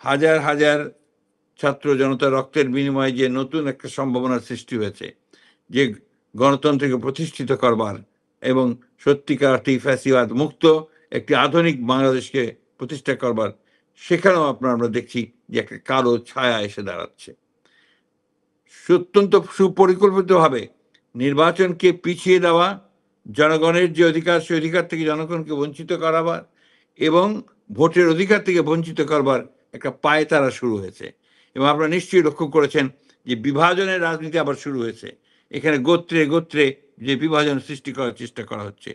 হাজার হাজার ছাত্র জনতার রক্তের বিনিময়ে যে নতুন একটা সম্ভাবনার সৃষ্টি হয়েছে, যে গণতন্ত্রকে প্রতিষ্ঠিত করবার এবং সত্যিকার অর্থেই ফ্যাসিবাদ মুক্ত একটি আধুনিক বাংলাদেশকে প্রতিষ্ঠা করবার, সেখানেও আমরা দেখছি যে একটা কালো ছায়া এসে দাঁড়াচ্ছে। অত্যন্ত সুপরিকল্পিতভাবে নির্বাচনকে পিছিয়ে দেওয়া, জনগণের যে অধিকার, সে অধিকার থেকে জনগণকে বঞ্চিত করাবার এবং ভোটের অধিকার থেকে বঞ্চিত করবার একটা পায়তারা শুরু হয়েছে। এবং আপনারা নিশ্চয়ই লক্ষ্য করেছেন যে বিভাজনের রাজনীতি আবার শুরু হয়েছে। এখানে গোত্রে গোত্রে যে বিভাজন সৃষ্টি করার চেষ্টা করা হচ্ছে,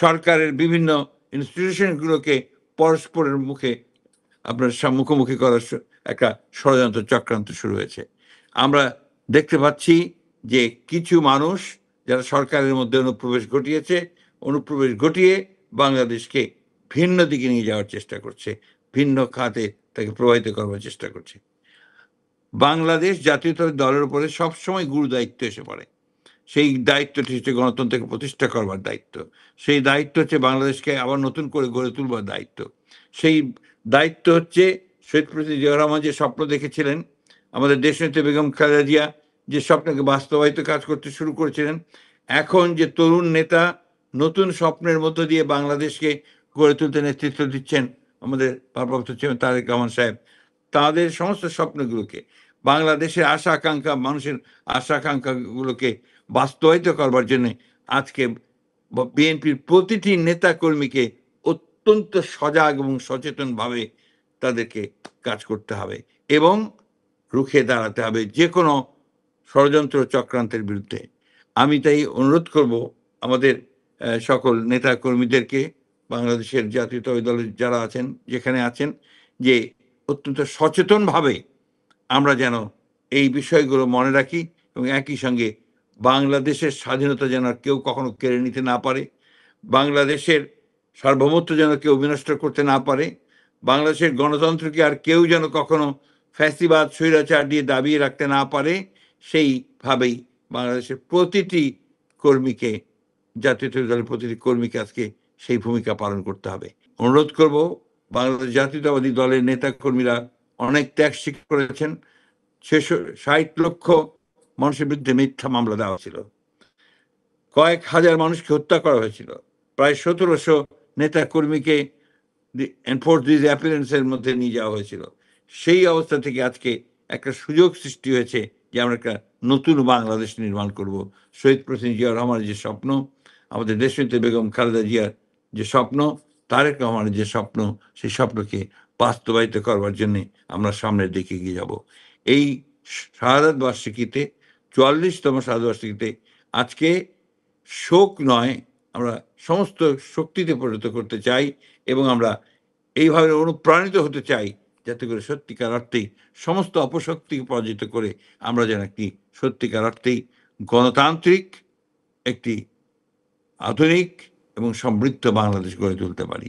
সরকারের বিভিন্ন ইনস্টিটিউশনগুলোকে পরস্পরের মুখে আপনার মুখোমুখি করার একটা ষড়যন্ত্র চক্রান্ত শুরু হয়েছে। আমরা দেখতে পাচ্ছি যে কিছু মানুষ যারা সরকারের মধ্যে অনুপ্রবেশ ঘটিয়ে বাংলাদেশকে ভিন্ন দিকে নিয়ে যাওয়ার চেষ্টা করছে, ভিন্ন খাতে তাকে প্রভাবিত করবার চেষ্টা করছে। বাংলাদেশ জাতীয়তাবাদী দলের উপরে সবসময় গুরু দায়িত্ব এসে পড়ে। সেই দায়িত্বটি হচ্ছে গণতন্ত্রকে প্রতিষ্ঠা করবার দায়িত্ব। সেই দায়িত্ব হচ্ছে বাংলাদেশকে আবার নতুন করে গড়ে তুলবার দায়িত্ব। সেই দায়িত্ব হচ্ছে শহীদ প্রেসিডেন্ট জিয়াউর রহমান যে স্বপ্ন দেখেছিলেন, আমাদের দেশনেত্রী বেগম খালেদা জিয়া যে স্বপ্নকে বাস্তবায়িত কাজ করতে শুরু করেছিলেন, এখন যে তরুণ নেতা নতুন স্বপ্নের মধ্য দিয়ে বাংলাদেশকে গড়ে তুলতে নেতৃত্ব দিচ্ছেন আমাদের ভারপ্রাপ্ত চেয়ারম্যান তারেক রহমান সাহেব, তাদের সমস্ত স্বপ্নগুলোকে, বাংলাদেশের আশা আকাঙ্ক্ষা, মানুষের আশা আকাঙ্ক্ষাগুলোকে বাস্তবায়িত করবার জন্য আজকে বিএনপির প্রতিটি নেতা কর্মীকে অত্যন্ত সজাগ এবং সচেতনভাবে তাদেরকে কাজ করতে হবে এবং রুখে দাঁড়াতে হবে যে কোনো ষড়যন্ত্র চক্রান্তের বিরুদ্ধে। আমি তাই অনুরোধ করব আমাদের সকল নেতা কর্মীদেরকে, বাংলাদেশের জাতীয়তাবাদী দলের যারা আছেন, যেখানে আছেন, যে অত্যন্ত সচেতনভাবে আমরা যেন এই বিষয়গুলো মনে রাখি এবং একই সঙ্গে বাংলাদেশের স্বাধীনতা যেন কেউ কখনো কেড়ে নিতে না পারে, বাংলাদেশের সার্বভৌমত্ব যেন কেউ বিনষ্ট করতে না পারে, বাংলাদেশের গণতন্ত্রকে আর কেউ যেন কখনো ফ্যাসিবাদ স্বৈরাচার দিয়ে দাবিয়ে রাখতে না পারে, সেইভাবেই বাংলাদেশের প্রতিটি কর্মীকে, জাতীয়তাবাদী দলের প্রতিটি কর্মীকে আজকে সেই ভূমিকা পালন করতে হবে। অনুরোধ করব, বাংলাদেশ জাতীয়তাবাদী দলের নেতা কর্মীরা অনেক ত্যাগ স্বীকার করেছেন। 60 লক্ষ মানুষের বিরুদ্ধে মিথ্যা মামলা দেওয়া ছিল, কয়েক হাজার মানুষকে হত্যা করা হয়েছিল, প্রায় 1700 নেতা কর্মীকে এনফোর্স ডিসঅ্যাপিয়ারেন্সের মধ্যে নিয়ে যাওয়া হয়েছিল। সেই অবস্থা থেকে আজকে একটা সুযোগ সৃষ্টি হয়েছে যে আমরা একটা নতুন বাংলাদেশ নির্মাণ করব। শহীদ প্রেসিডেন্ট জিয়াউর রহমানের যে স্বপ্ন, আমাদের দেশনেত্রী বেগম খালেদা জিয়ার যে স্বপ্ন, তারেক রহমানের যে স্বপ্ন, সেই স্বপ্নকে বাস্তবায়িত করবার জন্যে আমরা সামনের দিকে এগিয়ে যাব। এই শাহাদাত বার্ষিকীতে, 44তম শাহাদাত বার্ষিকীতে আজকে শোক নয়, আমরা সমস্ত শক্তিতে পরিণত করতে চাই এবং আমরা এইভাবে অনুপ্রাণিত হতে চাই যাতে করে সত্যিকার অর্থেই সমস্ত অপশক্তিকে পরাজিত করে আমরা যেন একটি সত্যিকার অর্থেই গণতান্ত্রিক, একটি আধুনিক এবং সমৃদ্ধ বাংলাদেশ গড়ে তুলতে পারি।